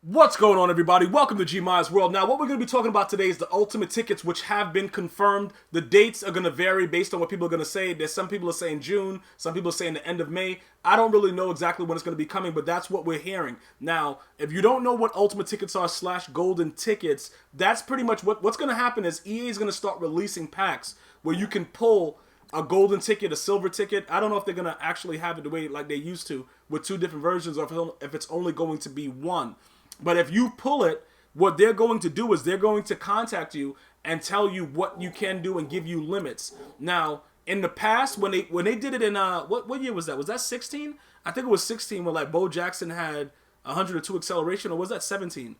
What's going on, everybody? Welcome to GmiasWorld. Now, what we're going to be talking about today is the ultimate tickets, which have been confirmed. The dates are going to vary based on what people are going to say. There's some people are saying June, some people are saying the end of May. I don't really know exactly when it's going to be coming, but that's what we're hearing. Now, if you don't know what ultimate tickets are / golden tickets, that's pretty much what's going to happen is EA is going to start releasing packs where you can pull a golden ticket, a silver ticket. I don't know if they're going to actually have it the way like they used to with two different versions, or if it's only going to be one. But if you pull it, what they're going to do is they're going to contact you and tell you what you can do and give you limits. Now, in the past, when they did it in what year was that? Was that 16? I think it was 16 when like Bo Jackson had 102 acceleration, or was that 17?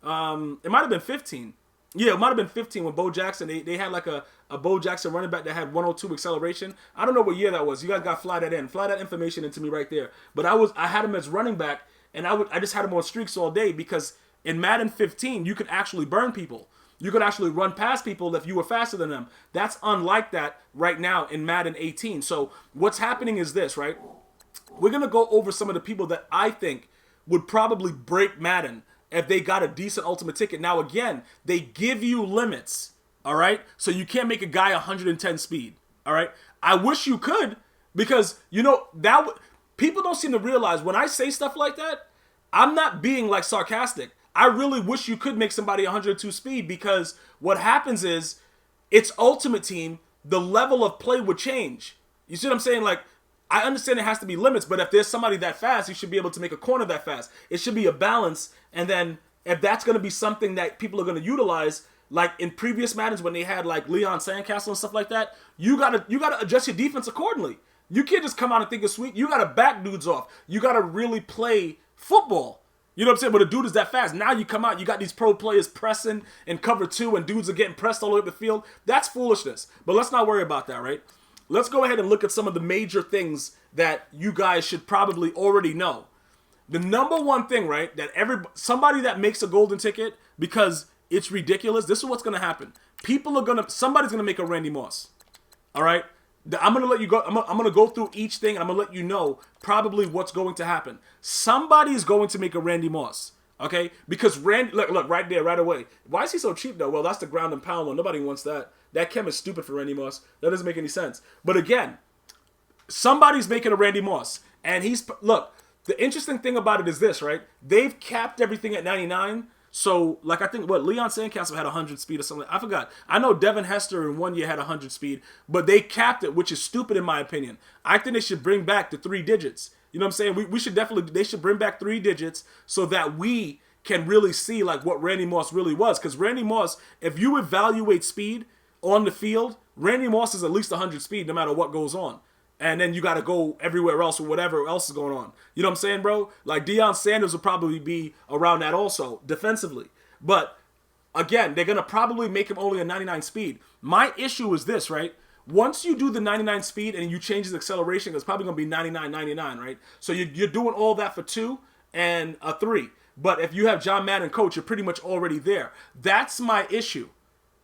It might have been 15. Yeah, it might have been 15 when Bo Jackson, they had like a Bo Jackson running back that had 102 acceleration. I don't know what year that was. You guys got to fly that in. Fly that information into me right there. But I had him as running back. And I just had him on streaks all day because in Madden 15, you could actually burn people. You could actually run past people if you were faster than them. That's unlike that right now in Madden 18. So what's happening is this, right? We're going to go over some of the people that I think would probably break Madden if they got a decent ultimate ticket. Now, again, they give you limits, all right? So you can't make a guy 110 speed, all right? I wish you could because, people don't seem to realize when I say stuff like that, I'm not being like sarcastic. I really wish you could make somebody 102 speed because what happens is it's Ultimate Team, the level of play would change. You see what I'm saying? Like, I understand it has to be limits, but if there's somebody that fast, you should be able to make a corner that fast. It should be a balance, and then if that's going to be something that people are going to utilize, like in previous Maddens when they had like Leon Sandcastle and stuff like that, you gotta adjust your defense accordingly. You can't just come out and think it's sweet. You got to back dudes off. You got to really play football. You know what I'm saying? But a dude is that fast. Now you come out, you got these pro players pressing in cover two, and dudes are getting pressed all the way up the field. That's foolishness. But let's not worry about that, right? Let's go ahead and look at some of the major things that you guys should probably already know. The number one thing, right, that somebody that makes a golden ticket because it's ridiculous, this is what's going to happen. Somebody's going to make a Randy Moss. All right? I'm going to let you go. I'm going to go through each thing, and I'm going to let you know probably what's going to happen. Somebody's going to make a Randy Moss, okay? Because look, right there, right away. Why is he so cheap, though? Well, that's the ground and pound one. Nobody wants that. That chem is stupid for Randy Moss. That doesn't make any sense. But again, somebody's making a Randy Moss. And look, the interesting thing about it is this, right? They've capped everything at 99. So, like, I think, Leon Sandcastle had 100 speed or something. I forgot. I know Devin Hester in 1 year had 100 speed, but they capped it, which is stupid in my opinion. I think they should bring back the 3 digits. You know what I'm saying? They should bring back 3 digits so that we can really see, like, what Randy Moss really was. Because Randy Moss, if you evaluate speed on the field, Randy Moss is at least 100 speed no matter what goes on. And then you got to go everywhere else or whatever else is going on. You know what I'm saying, bro? Like, Deion Sanders will probably be around that also, defensively. But, again, they're going to probably make him only a 99 speed. My issue is this, right? Once you do the 99 speed and you change his acceleration, it's probably going to be 99, right? So you're doing all that for 2 and a 3. But if you have John Madden coach, you're pretty much already there. That's my issue.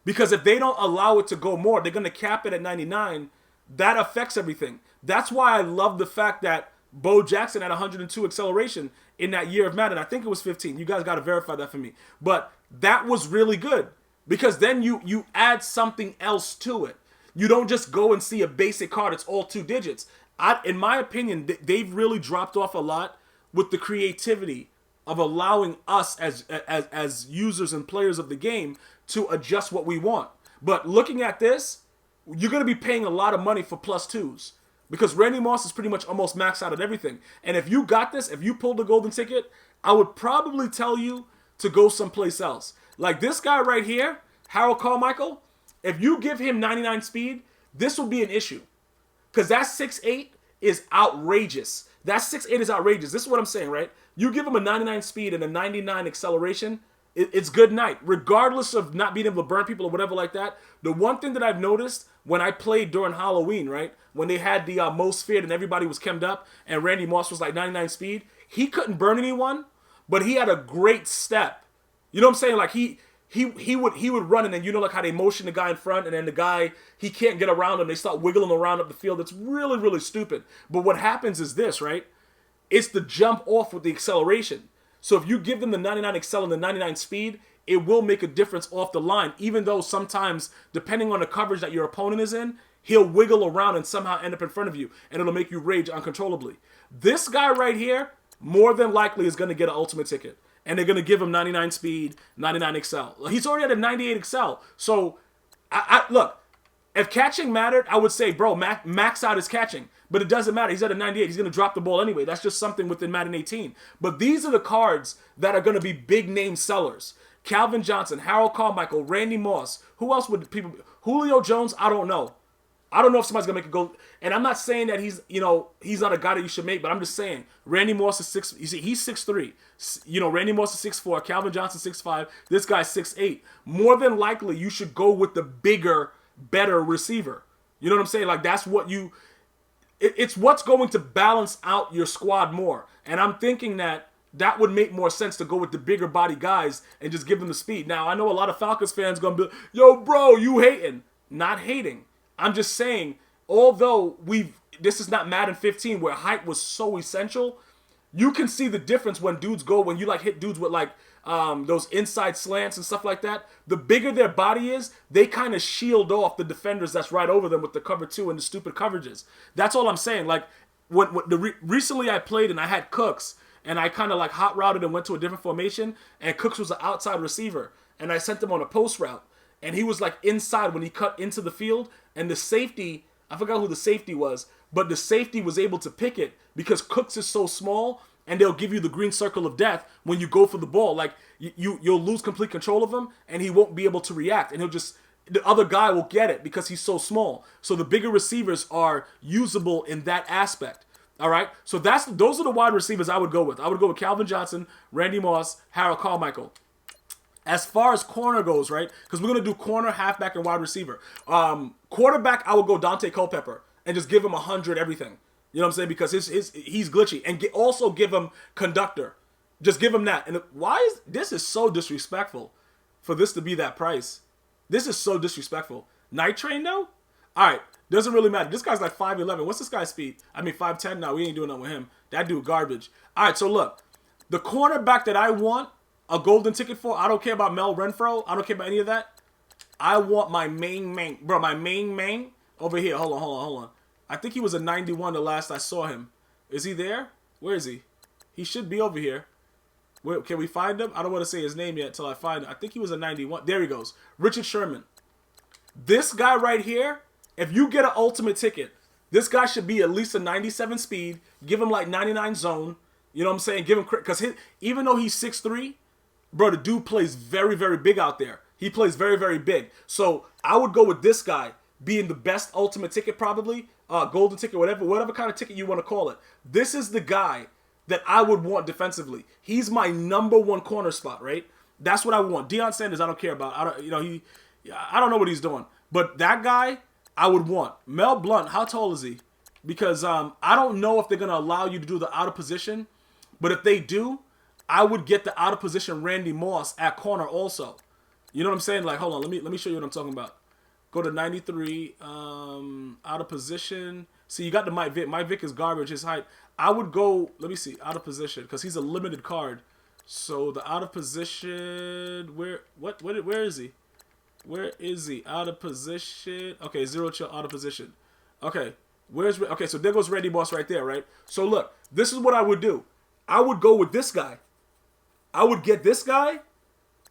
Because if they don't allow it to go more, they're going to cap it at 99. That affects everything. That's why I love the fact that Bo Jackson had 102 acceleration in that year of Madden. I think it was 15. You guys got to verify that for me. But that was really good because then you add something else to it. You don't just go and see a basic card. It's all 2 digits. In my opinion, they've really dropped off a lot with the creativity of allowing us as users and players of the game to adjust what we want. But looking at this, you're going to be paying a lot of money for +2s because Randy Moss is pretty much almost maxed out at everything. And if you got this, if you pulled the golden ticket, I would probably tell you to go someplace else. Like this guy right here, Harold Carmichael, if you give him 99 speed, this will be an issue because that 6'8" is outrageous. That 6'8" is outrageous. This is what I'm saying, right? You give him a 99 speed and a 99 acceleration, it's good night. Regardless of not being able to burn people or whatever like that, the one thing that I've noticed when I played during Halloween, right, when they had the most feared and everybody was chemmed up and Randy Moss was like 99 speed, he couldn't burn anyone, but he had a great step. You know what I'm saying? Like he would run and then like how they motion the guy in front and then the guy, he can't get around him. They start wiggling around up the field. It's really, really stupid. But what happens is this, right? It's the jump off with the acceleration. So if you give them the 99 excel and the 99 speed, it will make a difference off the line, even though sometimes, depending on the coverage that your opponent is in, he'll wiggle around and somehow end up in front of you, and it'll make you rage uncontrollably. This guy right here, more than likely, is going to get an ultimate ticket. And they're going to give him 99 speed, 99 excel. He's already at a 98 excel. So, look, if catching mattered, I would say, bro, max out his catching. But it doesn't matter. He's at a 98. He's going to drop the ball anyway. That's just something within Madden 18. But these are the cards that are going to be big-name sellers. Calvin Johnson, Harold Carmichael, Randy Moss. Who else would people... Julio Jones, I don't know. I don't know if somebody's going to make a go. And I'm not saying that he's not a guy that you should make, but I'm just saying Randy Moss is 6. You see, he's 6'3". Randy Moss is 6'4". Calvin Johnson 6'5". This guy's 6'8". More than likely, you should go with the bigger, better receiver. You know what I'm saying? Like, that's what you... It's what's going to balance out your squad more. And I'm thinking that would make more sense to go with the bigger body guys and just give them the speed. Now, I know a lot of Falcons fans going to be like, yo, bro, you hating. Not hating. I'm just saying, although this is not Madden 15 where height was so essential, you can see the difference when you like hit dudes with like those inside slants and stuff like that. The bigger their body is, they kind of shield off the defenders that's right over them with the cover 2 and the stupid coverages. That's all I'm saying. Like recently I played and I had Cooks and I kind of like hot routed and went to a different formation, and Cooks was an outside receiver and I sent him on a post route. And he was like inside when he cut into the field. And the safety, I forgot who the safety was, but the safety was able to pick it because Cooks is so small and they'll give you the green circle of death when you go for the ball. Like you'll lose complete control of him and he won't be able to react. And the other guy will get it because he's so small. So the bigger receivers are usable in that aspect. All right. So those are the wide receivers I would go with. I would go with Calvin Johnson, Randy Moss, Harold Carmichael. As far as corner goes, right? Because we're going to do corner, halfback, and wide receiver. Quarterback, I would go Dante Culpepper and just give him 100 everything. You know what I'm saying? Because he's glitchy. And also give him conductor. Just give him that. And this is so disrespectful for this to be that price. This is so disrespectful. Night Train, though? All right. Doesn't really matter. This guy's like 5'11". What's this guy's speed? 5'10". No, we ain't doing nothing with him. That dude garbage. All right, so look. The cornerback that I want a golden ticket for, I don't care about Mel Renfro. I don't care about any of that. I want my main. Bro, my main over here. Hold on. I think he was a 91 the last I saw him. Is he there? Where is he? He should be over here. Where, can we find him? I don't want to say his name yet until I find him. I think he was a 91. There he goes. Richard Sherman. This guy right here, if you get an ultimate ticket, this guy should be at least a 97 speed. Give him like 99 zone. You know what I'm saying? Give him, because even though he's 6'3", bro, the dude plays very, very big out there. He plays very, very big. So I would go with this guy being the best ultimate ticket probably, golden ticket, whatever kind of ticket you want to call it. This is the guy that I would want defensively. He's my number one corner spot, right? That's what I want. Deion Sanders, I don't care about. I don't know what he's doing. But that guy, I would want. Mel Blount, how tall is he? Because I don't know if they're going to allow you to do the out of position. But if they do, I would get the out of position Randy Moss at corner also. You know what I'm saying? Like, hold on, let me show you what I'm talking about. Go to 93, out of position. See, you got the Mike Vick. Mike Vick is garbage, his height. I would go, let me see, out of position, because he's a limited card. So the out of position, where is he? Where is he? Out of position. Okay, zero chill, out of position. Okay, okay, so there goes Randy Moss right there, right? So look, this is what I would do. I would go with this guy. I would get this guy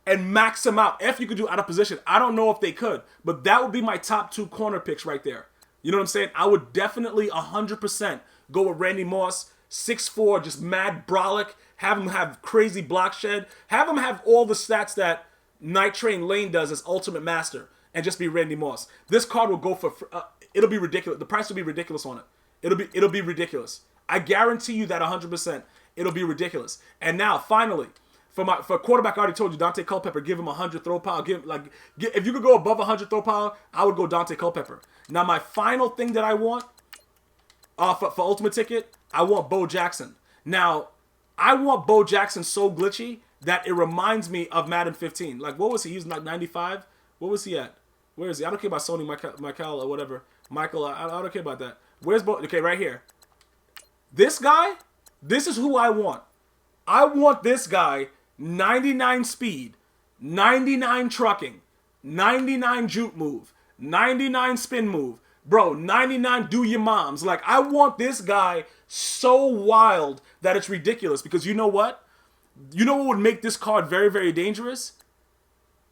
and max him out. If you could do out of position. I don't know if they could, but that would be my top 2 corner picks right there. You know what I'm saying? I would definitely 100% go with Randy Moss, 6'4", just mad brolic, have him have crazy block shed, have him have all the stats that Night Train Lane does as Ultimate Master, and just be Randy Moss. This card will go for, it'll be ridiculous. The price will be ridiculous on it. It'll be ridiculous. I guarantee you that 100%. It'll be ridiculous. And now, finally, for quarterback, I already told you, Dante Culpepper, give him 100 throw power. If you could go above 100 throw power, I would go Dante Culpepper. Now, my final thing that I want for Ultimate Ticket, I want Bo Jackson. Now, I want Bo Jackson so glitchy that it reminds me of Madden 15. Like, what was he? He was like 95? What was he at? Where is he? I don't care about Sony Michael or whatever. Michael, I don't care about that. Where's Bo? Okay, right here. This guy, this is who I want. I want this guy 99 speed, 99 trucking, 99 juke move, 99 spin move. Bro, 99 do your moms. Like, I want this guy so wild that it's ridiculous. Because you know what? You know what would make this card very, very dangerous?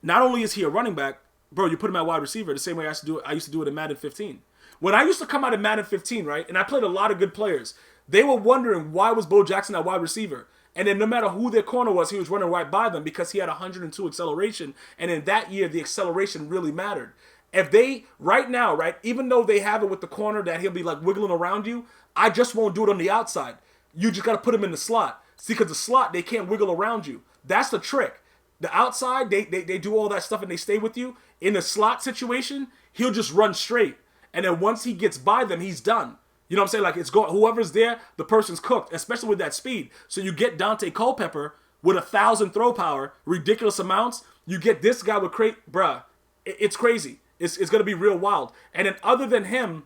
Not only is he a running back, bro, you put him at wide receiver the same way I used to do it in Madden 15. When I used to come out of Madden 15, right, and I played a lot of good players, they were wondering why was Bo Jackson at wide receiver. And then no matter who their corner was, he was running right by them because he had 102 acceleration. And in that year, the acceleration really mattered. If they, right now, right, even though they have it with the corner that he'll be like wiggling around you, I just won't do it on the outside. You just got to put him in the slot. See, because the slot, they can't wiggle around you. That's the trick. The outside, they do all that stuff and they stay with you. In a slot situation, he'll just run straight. And then once he gets by them, he's done. You know what I'm saying? Like, it's going, whoever's there, the person's cooked, especially with that speed. So you get Dante Culpepper with 1,000 throw power, ridiculous amounts. You get this guy with bruh, it's crazy. It's going to be real wild. And then other than him,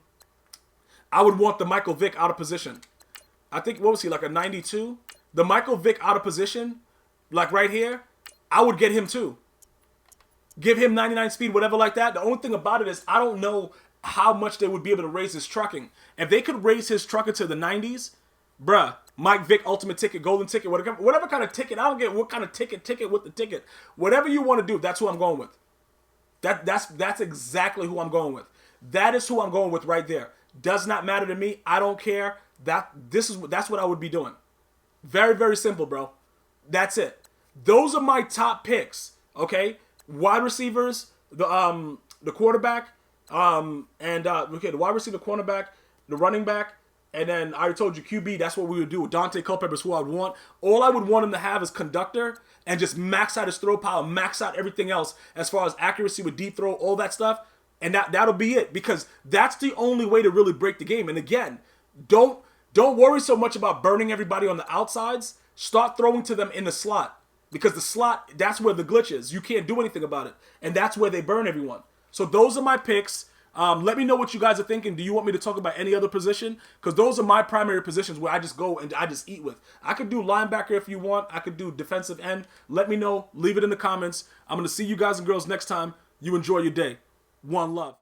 I would want the Michael Vick out of position. I think, what was he, like a 92? The Michael Vick out of position, like right here, I would get him too. Give him 99 speed, whatever like that. The only thing about it is I don't know how much they would be able to raise his trucking. If they could raise his trucking to the 90s, bruh, Mike Vick, ultimate ticket, golden ticket, whatever kind of ticket, I don't get what kind of ticket with the ticket. Whatever you want to do, that's who I'm going with. That's exactly who I'm going with. That is who I'm going with right there. Does not matter to me. I don't care. That's what I would be doing. Very, very simple, bro. That's it. Those are my top picks. Okay? Wide receivers, the quarterback, the wide receiver, cornerback, the running back, and then I already told you QB, that's what we would do. Dante Culpepper is who I would want. All I would want him to have is conductor and just max out his throw power, max out everything else as far as accuracy with deep throw, all that stuff. And that'll be it, because that's the only way to really break the game. And again, don't worry so much about burning everybody on the outsides. Start throwing to them in the slot, because the slot, that's where the glitch is. You can't do anything about it. And that's where they burn everyone. So those are my picks. Let me know what you guys are thinking. Do you want me to talk about any other position? Because those are my primary positions where I just go and I just eat with. I could do linebacker if you want. I could do defensive end. Let me know. Leave it in the comments. I'm going to see you guys and girls next time. You enjoy your day. One love.